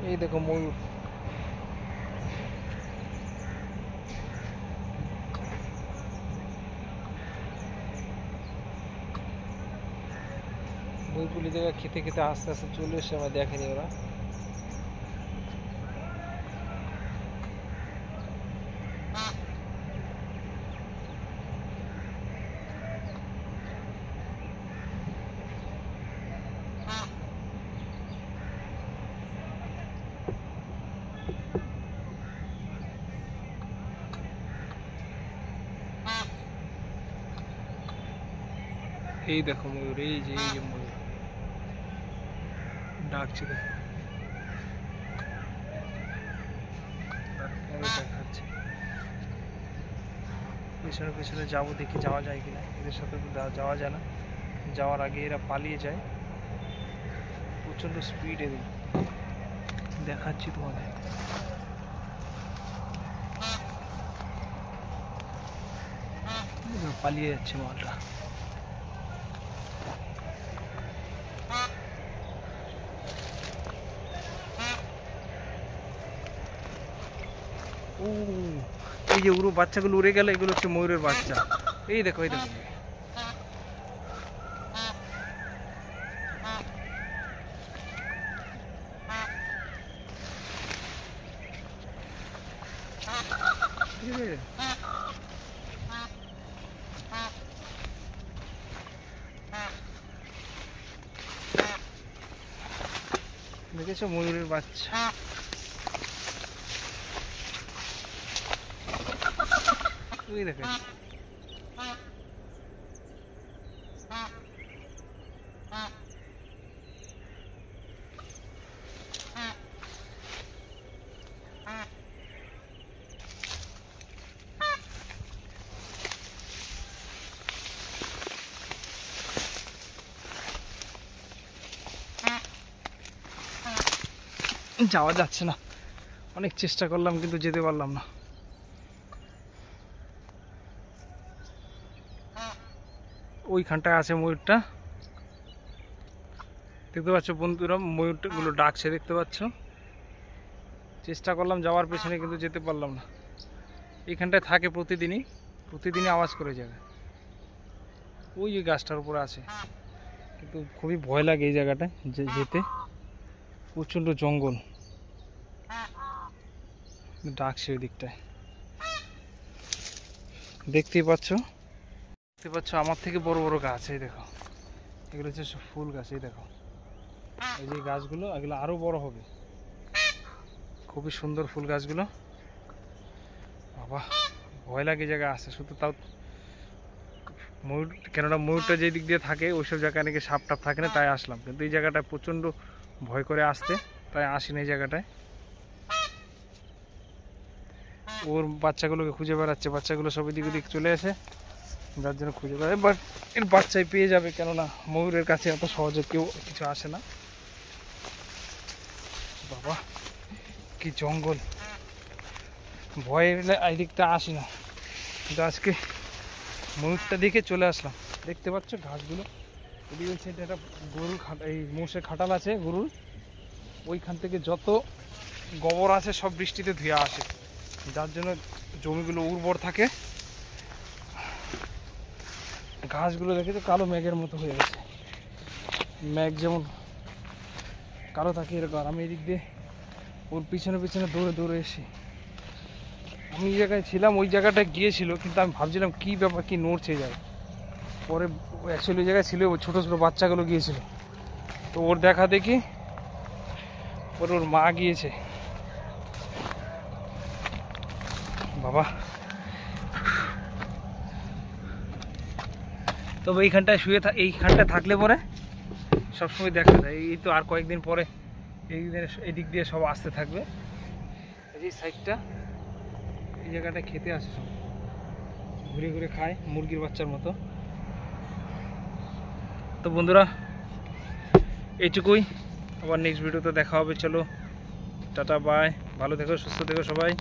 এই দেখো ময়ূর। ময়ূরগুলি জায়গা খেতে খেতে আস্তে আস্তে চলে এসে আমার দেখেনি ওরা। এই দেখো ময়ূর, এই যে ময়ূর ডাকছে, দেখো দেখাচ্ছে। পেছনে পেছনে যাবো, দেখি যাওয়া যায় কিনা। এদের সাথে যাওয়া যায় না, যাওয়ার আগে এরা পালিয়ে যায়, প্রচন্ড স্পিড এদের। দেখাচ্ছি তোমাদের। পালিয়ে যাচ্ছে মালটা। ও এই যে উড়ো বাচ্চাগুলো উড়ে গেল, এগুলো হচ্ছে ময়ূরের বাচ্চা। এই দেখো, এই দেখো, দেখেছো ময়ূরের বাচ্চা। ওই দেখো, যাওয়া যাচ্ছে না। অনেক চেষ্টা করলাম কিন্তু যেতে পারলাম না। ওইখানটায় আছে ময়ূরটা, দেখতে পাচ্ছ বন্ধুরা, ময়ূরটা গুলো ডাকছে, দেখতে পাচ্ছ। চেষ্টা করলাম যাওয়ার পেছনে, কিন্তু যেতে পারলাম না। এইখানটায় থাকে প্রতিদিনই আওয়াজ করে যাবে। ওই যে গাছটার উপরে আছে, কিন্তু খুবই ভয় লাগে এই জায়গাটায় যেতে। প্রচণ্ড জঙ্গল, ডাকছে ওই দিকটায়। দেখতেই পাচ্ছ আমার থেকে বড় বড় গাছ। এই দেখো, এগুলো হচ্ছে সব ফুল গাছ। এই দেখো, এই যে গাছগুলো, এগুলো আরো বড় হবে। খুবই সুন্দর ফুল গাছগুলো। বাবা, ভয় লাগে জায়গায় আসে শুধু। তাও ময়ূর, কেননা ময়ূরটা যে দিক দিয়ে থাকে ওইসব জায়গায় নাকি সাপ টাপ থাকে না, তাই আসলাম। কিন্তু এই জায়গাটায় প্রচণ্ড ভয় করে আসতে, তাই আসিনি এই জায়গাটায়। ওর বাচ্চাগুলোকে খুঁজে বেড়াচ্ছে, বাচ্চাগুলো সব এদিক ওদিক চলে আসে, যার জন্য খুঁজে বেড়ায়। বাট এর বাচ্চাই পেয়ে যাবে, কেননা ময়ূরের কাছে এত সহজে কেউ কিছু আসে না। বাবা কি জঙ্গল, ভয় এলে এই দিকটা আসি না, কিন্তু আজকে ময়ূরটা দেখে চলে আসলাম। দেখতে পাচ্ছ ঘাসগুলো, এদিকে হচ্ছে একটা গরুর এই মোষের খাটাল আছে গরুর। ওইখান থেকে যত গোবর আছে সব বৃষ্টিতে ধুয়ে আসে, যার জন্য জমিগুলো উর্বর থাকে। ঘাসগুলো দেখে তো কালো মেঘের মতো হয়ে গেছে। মেঘ যেমন কালো থাকে এরকম। আমি এদিক দিয়ে ওর পিছনে পিছনে দৌড়ে দৌড়ে এসি। আমি এই জায়গায় ছিলাম, ওই জায়গাটায় গিয়েছিল, কিন্তু আমি ভাবছিলাম কী ব্যাপার, কি নড়ছে যায়। পরে অ্যাকচুয়ালি ওই জায়গায় ছিল, ছোটো ছোটো বাচ্চাগুলো গিয়েছিল, তো ওর দেখা দেখি পরে ওর মা গিয়েছে। বাবা, তবে এইখানটায় এইখানটায় থাকলে পরে সবসময় দেখা যায়। এই তো আর কয়েকদিন পরে এই দিক দিয়ে সব আসতে থাকবে। এই সাইডটা, এই জায়গাটা খেতে আসে সব, ঘুরে ঘুরে খায় মুরগির বাচ্চার মতো। তো বন্ধুরা, এইটুকুই। আবার নেক্সট ভিডিওতে দেখা হবে। চলো, টাটা, বাই। ভালো থেকো, সুস্থ থেকো সবাই।